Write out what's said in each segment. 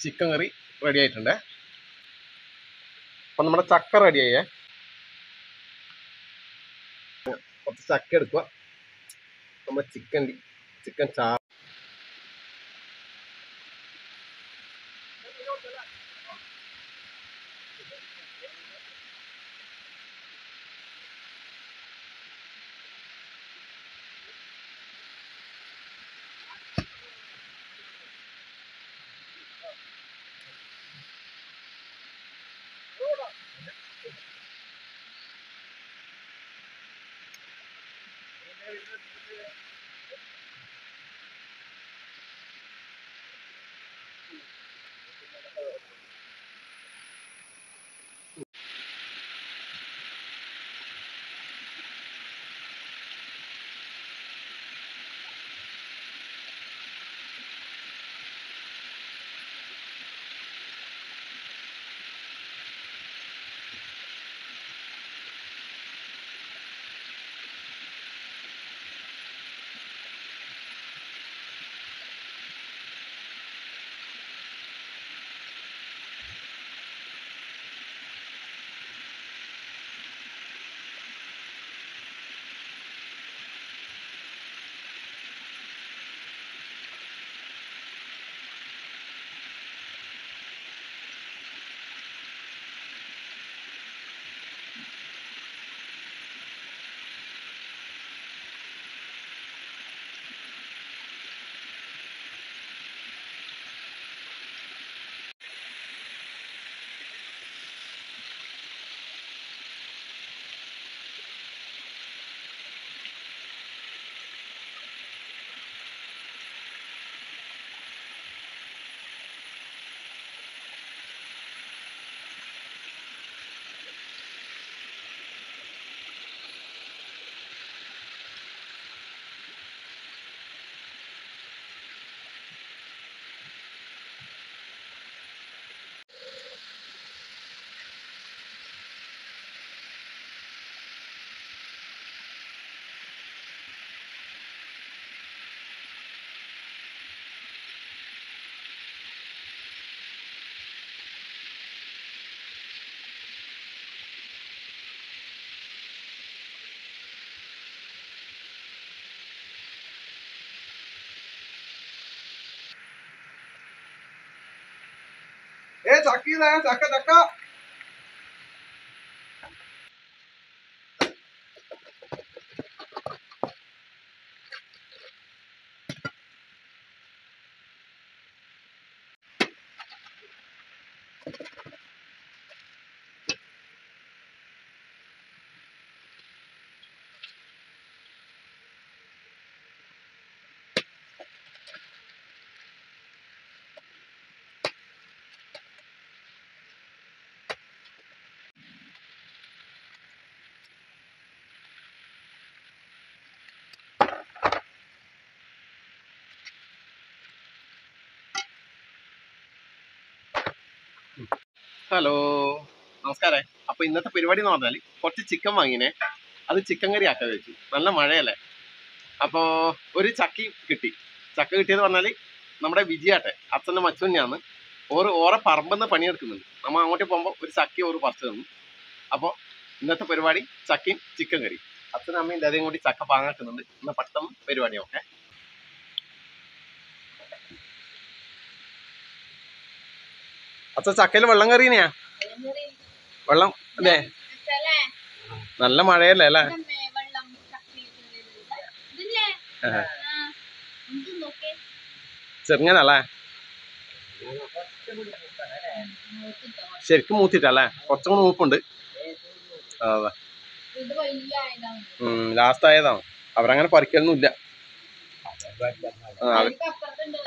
Chicken കറി ready ആയിട്ടുണ്ട്. അപ്പം നമ്മുടെ ചക്ക റെഡിയായേ. കുറച്ച് ചക്ക എടുക്കുക. നമ്മുടെ ചിക്കൻ ചാറ്. ചക്ക. ഹലോ, നമസ്കാരം. അപ്പൊ ഇന്നത്തെ പരിപാടി എന്ന് പറഞ്ഞാൽ കുറച്ച് ചിക്കൻ വാങ്ങിനെ, അത് ചിക്കൻ കറി ആക്കാൻ വെച്ചു. നല്ല മഴയല്ലേ, അപ്പോൾ ഒരു ചക്കയും കിട്ടി. ചക്ക കിട്ടിയെന്ന് പറഞ്ഞാൽ നമ്മുടെ വിജയാട്ടെ അച്ഛൻ്റെ മച്ചുതന്നെയാണ്. ഓറെ പറമ്പെന്ന് പണിയെടുക്കുന്നുണ്ട്. നമ്മൾ അങ്ങോട്ട് പോകുമ്പോൾ ഒരു ചക്കി ഓറ് പറിച്ചു തന്നു. അപ്പോൾ ഇന്നത്തെ പരിപാടി ചക്കയും ചിക്കൻ കറി. അച്ഛനും അമ്മയും ഇതേയും കൂടി ചക്ക പാങ്ങാക്കുന്നുണ്ട്. ഇന്ന് പെട്ടെന്ന് പരിപാടിയൊക്കെ. അച്ഛൻ ചക്കയിൽ വെള്ളം കറിയനെയാ? വെള്ളം അല്ലേ? നല്ല മഴയല്ലേ അല്ലേ? ചെറുങ്ങനല്ലേ? ശരിക്കും മൂത്തിട്ടല്ലേ? കുറച്ചും കൂടെ മൂപ്പുണ്ട്. അതെ, ലാസ്റ്റ് ആയതാണ്. അവരങ്ങനെ പറിക്കലൊന്നും ഇല്ല.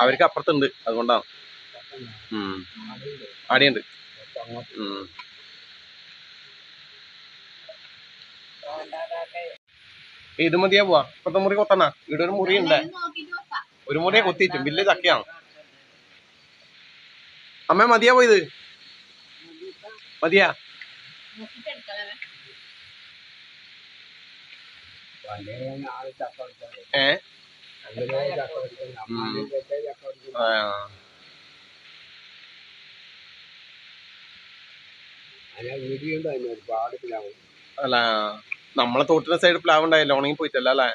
അവർക്ക് അപ്പുറത്തുണ്ട്, അതുകൊണ്ടാണ്. അടിയുണ്ട്. ഇത് മതിയാ പോവാ. ഇപ്പത്തെ മുറി കൊത്തണ. ഇവിടെ ഒരു മുറി ഉണ്ട്. ഒരു മുറിയെ കൊത്തിയിട്ടും വലിയ ചക്കയാണ്. അമ്മ മതിയാ പോയത്? മതിയാ? അല്ല നമ്മളെ തോട്ടിന്റെ സൈഡ് പ്ലാവ് ഉണ്ടായല്ലോ, ഉണങ്ങി പോയിട്ടല്ല അല്ലേ?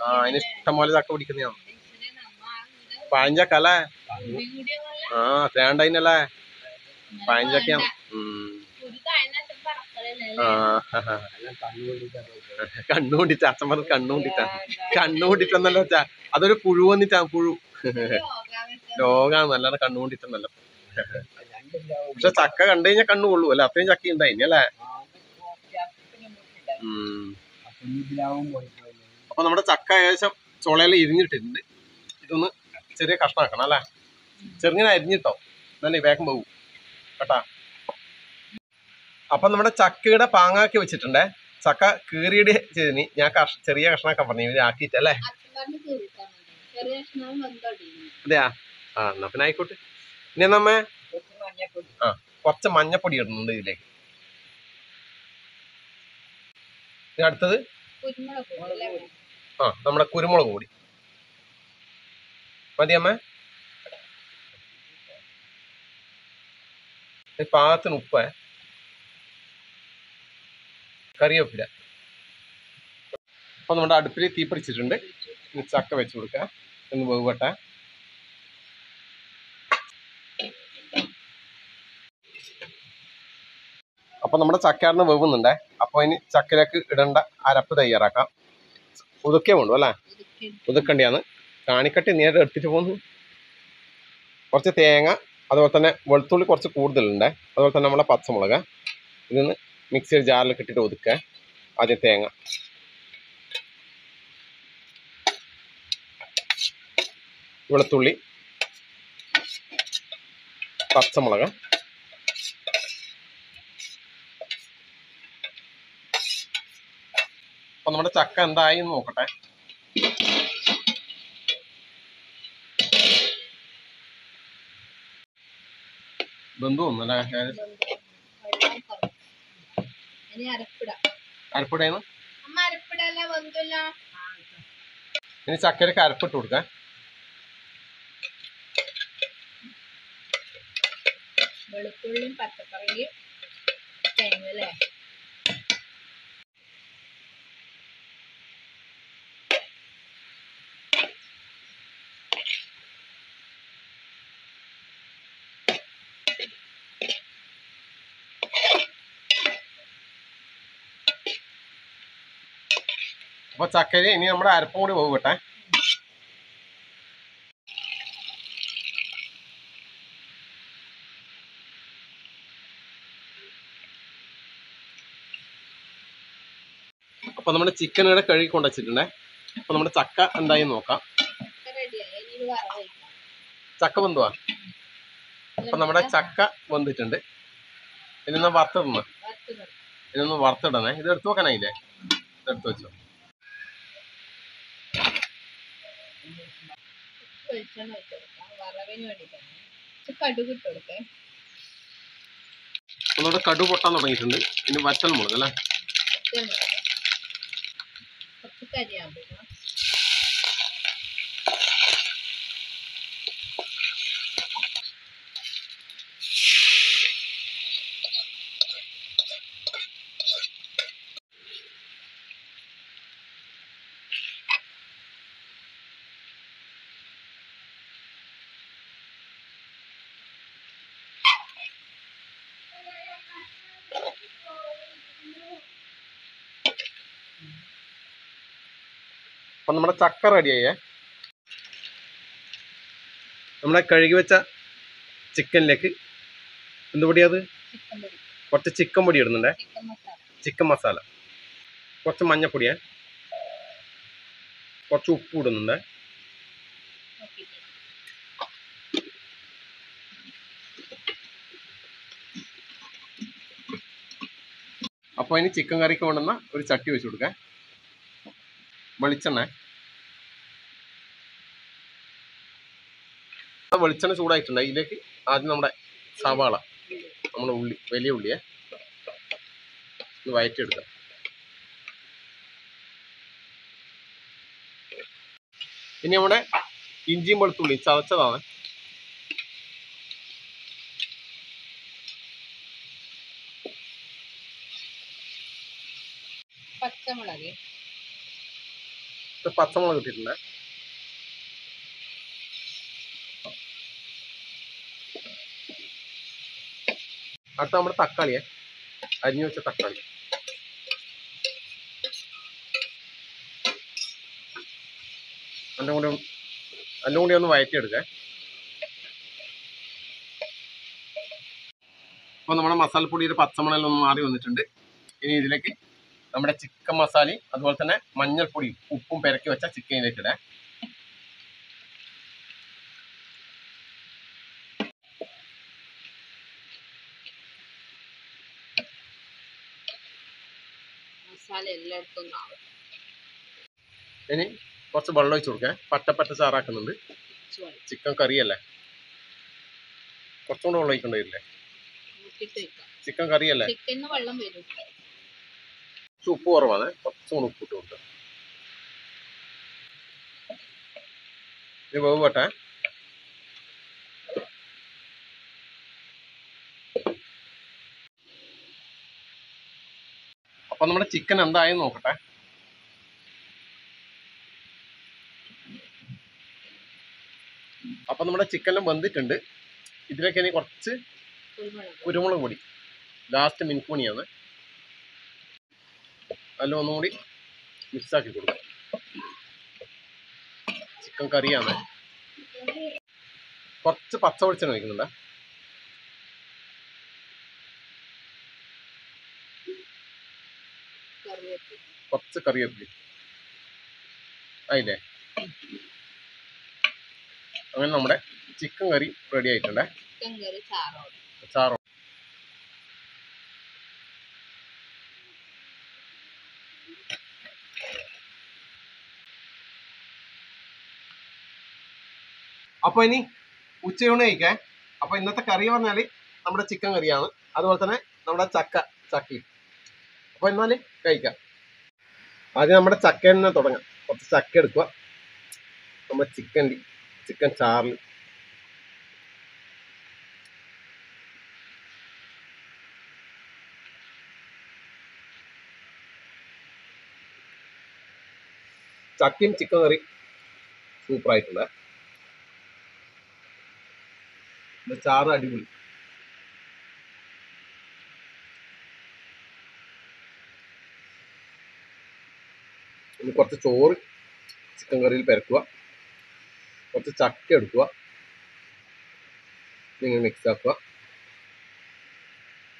ആ അതിന് ഇഷ്ടംപോലെ ചക്ക പിടിക്കുന്നതാണ്. പഴഞ്ചക്ക അല്ലേ? ആ തേണ്ടതിനല്ലേ പഴഞ്ചക്കയാണ്. കണ്ണുകൊണ്ടിട്ട് അച്ഛൻ പറഞ്ഞ കണ്ണുകൊണ്ടിട്ടെന്നല്ല വെച്ചാ അതൊരു പുഴു വന്നിട്ടാ, പുഴു രോഗാണ്, നല്ലോണം കണ്ണുകൊണ്ടിട്ടെന്നല്ല. പക്ഷെ ചക്ക കണ്ടു കഴിഞ്ഞാൽ കണ്ണു കൊള്ളൂ അല്ലെ, അത്രയും ചക്ക ഉണ്ടായിനി അല്ലേ? അപ്പൊ നമ്മുടെ ചക്ക ഏകദേശം ചുളയിൽ ഇരിഞ്ഞിട്ടുണ്ട്. ഇതൊന്ന് ചെറിയ കഷ്ണമാക്കണം അല്ലേ? ചെറുങ്ങനെ അരിഞ്ഞിട്ടോ എന്നല്ലേ വേഗം പോകും കേട്ടാ. അപ്പൊ നമ്മുടെ ചക്കയുടെ പാങ്ങാക്കി വെച്ചിട്ടുണ്ടേ. ചക്ക കീറിയുടെ ചെയ്തിനി, ഞാൻ ചെറിയ കഷ്ണാക്കാൻ പറഞ്ഞു ഇവര് ആക്കിയിട്ടല്ലേ. അതെയാ? ആ എന്നാ പിന്നെ ആയിക്കോട്ടെ. ഇനി നമ്മ കുറച്ച് മഞ്ഞപ്പൊടി ഇടുന്നുണ്ട് ഇതിലേക്ക്. ഇനി അടുത്തത് നമ്മുടെ കുരുമുളക് പൊടി മതിയമ്മ. പാകത്തിന് ഉപ്പ്, കറിവേപ്പില. അപ്പൊ നമ്മുടെ അടുപ്പിൽ തീ പിടിച്ചിട്ടുണ്ട്. ഇനി ചക്ക വെച്ച് കൊടുക്കുക, ഒന്ന് വേവട്ടെ. അപ്പൊ നമ്മുടെ ചക്കയാറിന് വേവുന്നുണ്ടേ. അപ്പൊ ഇനി ചക്കയിലേക്ക് ഇടേണ്ട അരപ്പ് തയ്യാറാക്കാം. ഉതുക്കേ വേണ്ടു അല്ലേ? ഉതുക്കണ്ടിയാന്ന് കാണിക്കട്ടെ, നേരെ എടുത്തിട്ട് പോകുന്നു. കുറച്ച് തേങ്ങ, അതുപോലെ തന്നെ വെളുത്തുള്ളി കുറച്ച് കൂടുതലുണ്ട്, അതുപോലെ തന്നെ നമ്മളെ പച്ചമുളക്. ഇതൊന്ന് മിക്സിയുടെ ജാറിൽ ഇട്ടിട്ട് ഒതുക്കുക. ആദ്യം തേങ്ങ, വെളുത്തുള്ളി, പച്ചമുളക്, അപ്പൊ നമ്മുടെ ചക്ക എന്തായി നോക്കട്ടെ. ബന്ധു ഒന്നല്ലേ അരപ്പിടേന്ന്. ഇനി ചക്കരക്ക് അരപ്പിട്ട് കൊടുക്ക. വെളുത്തുള്ളിയും പച്ചക്കറിയും തേങ്ങ. അപ്പൊ ചക്കര ഇനി നമ്മുടെ അരപ്പും കൂടി പോകട്ടെ. അപ്പൊ നമ്മുടെ ചിക്കൻ ഇവിടെ കഴുകി കൊണ്ടുവച്ചിട്ടുണ്ടേ. അപ്പൊ നമ്മുടെ ചക്ക എന്തായി നോക്കാം. ചക്ക വെന്തുവാ? അപ്പൊ നമ്മുടെ ചക്ക വെന്തിട്ടുണ്ട്. ഇതൊന്ന് വറുത്തിടണം. ഇതൊന്ന് വറുത്തിടണേ. ഇത് എടുത്തു വെക്കാനായില്ലേ? എടുത്തു വെച്ചോ. ഒന്നുകൂടെ കടു പൊട്ടാൻ തുടങ്ങിയിട്ടുണ്ട്. ഇനി വറ്റൽ മുളക് അല്ലേ? അപ്പൊ നമ്മുടെ ചക്ക റെഡിയായേ. നമ്മുടെ കഴുകി വെച്ച ചിക്കനിലേക്ക് എന്ത് പൊടിയത്? കുറച്ച് ചിക്കൻ പൊടി ഇടുന്നുണ്ടേ. ചിക്കൻ മസാല, കുറച്ച് മഞ്ഞപ്പൊടിയെ, കുറച്ച് ഉപ്പ് ഇടുന്നുണ്ട്. അപ്പൊ അതിന് ചിക്കൻ കറിക്ക് കൊണ്ടുവന്ന ഒരു ചട്ടി വെച്ച് കൊടുക്കാം. വെളിച്ചെണ്ണ ചൂടായിട്ടുണ്ട്. അതിലേക്ക് ആദ്യം നമ്മുടെ സവാള, നമ്മുടെ ഉള്ളി, വലിയ ഉള്ളിയെ ഇത് വഴറ്റിയെടുക്കാം. ഇനി നമ്മുടെ ഇഞ്ചിയും വെളുത്തുള്ളിയും ചതച്ചതാണ്. പച്ചമുളക് പച്ചമുളക് ഇട്ടിട്ടുണ്ട്. അടുത്ത നമ്മുടെ തക്കാളിയെ അരിഞ്ഞു വെച്ച തക്കാളി എല്ലാം കൂടി ഒന്ന് വഴറ്റിയെടുക്കുക. അപ്പോൾ നമ്മുടെ മസാലപ്പൊടിയുടെ പച്ചമണലൊന്ന് മാറി വന്നിട്ടുണ്ട്. ഇനി ഇതിലേക്ക് നമ്മുടെ ചിക്കൻ മസാലയും അതുപോലെ തന്നെ മഞ്ഞൾപ്പൊടിയും ഉപ്പും പെരക്കി വെച്ച ചിക്കനിലേക്ക് ഇടാം. മസാല എല്ലായിടത്തും ആവും. ഇനി കുറച്ച് വെള്ളം ഒഴിച്ച് കൊടുക്കാം. പട്ട ചാറാക്കുന്നുണ്ട്. ചിക്കൻ കറിയല്ലേ, കുറച്ചും കൂടെ വെള്ളം ഒഴിക്കേണ്ടി വരില്ലേ? ചിക്കൻ കറിയല്ലേ, ചിക്കന് വെള്ളം വരും. ഉപ്പ് കുറവാണ്, കുറച്ചും കൂടെ ഉപ്പിട്ട് കൊടുക്കാം. ഇത് വേവട്ടെ. അപ്പൊ നമ്മുടെ ചിക്കൻ എന്തായെന്ന് നോക്കട്ടെ. അപ്പൊ നമ്മുടെ ചിക്കനെല്ലാം വെന്തിട്ടുണ്ട്. ഇതിലേക്ക് ഇനി കുറച്ച് കുരുമുളക് പൊടി, ലാസ്റ്റ് മിൻറ്റ് പൊടിയാണ്, അതെല്ലാം ഒന്നും കൂടി മിക്സാക്കി കൊടുക്കാം. ചിക്കൻ കറിയാണ്. കുറച്ച് പച്ച വെളിച്ചെണ്ണ ഒഴിക്കുന്നുണ്ട്. കുറച്ച് കറിവേപ്പില ആയില്ലേ. അങ്ങനെ നമ്മുടെ ചിക്കൻ കറി റെഡി ആയിട്ടുണ്ട്. ചാറോ അപ്പൊ ഇനി ഉച്ചയൂണ് കഴിക്കാൻ. അപ്പൊ ഇന്നത്തെ കറി പറഞ്ഞാല് നമ്മുടെ ചിക്കൻ കറിയാണ്, അതുപോലെ തന്നെ നമ്മുടെ ചക്കയും. അപ്പൊ എന്നാല് കഴിക്കാം. ആദ്യം നമ്മുടെ ചക്കയിൽ നിന്ന് തുടങ്ങാം. കുറച്ച് ചക്ക എടുക്കുക. നമ്മുടെ ചിക്കൻ ചാറിൽ ചക്കയും ചിക്കൻ കറി സൂപ്പർ ആയിട്ടുണ്ട്. ചാറ് അടിപൊളി. ഇനി കുറച്ച് ചോറ് ചിക്കൻ കറിയിൽ പെരക്കുക. കുറച്ച് ചക്ക എടുക്കുക, ഇങ്ങനെ മിക്സ് ആക്കുക.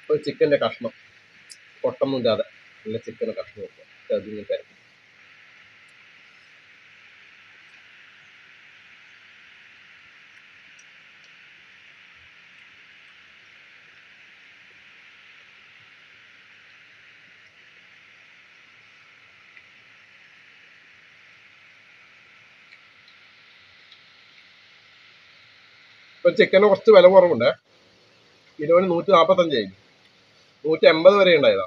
ഒരു ചിക്കൻ്റെ കഷ്ണം പൊട്ടൊന്നും ഇല്ലാതെ നല്ല ചിക്കൻ്റെ കഷ്ണം വെക്കുക. അതിങ്ങനെ പെരക്കുക. ഇപ്പം ചിക്കന് കുറച്ച് വില കുറവുണ്ട്. കിലോന് 145 ആയി, 180 വരെ ഉണ്ടായതാ.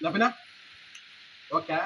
എന്നാ പിന്നെ ഓക്കെ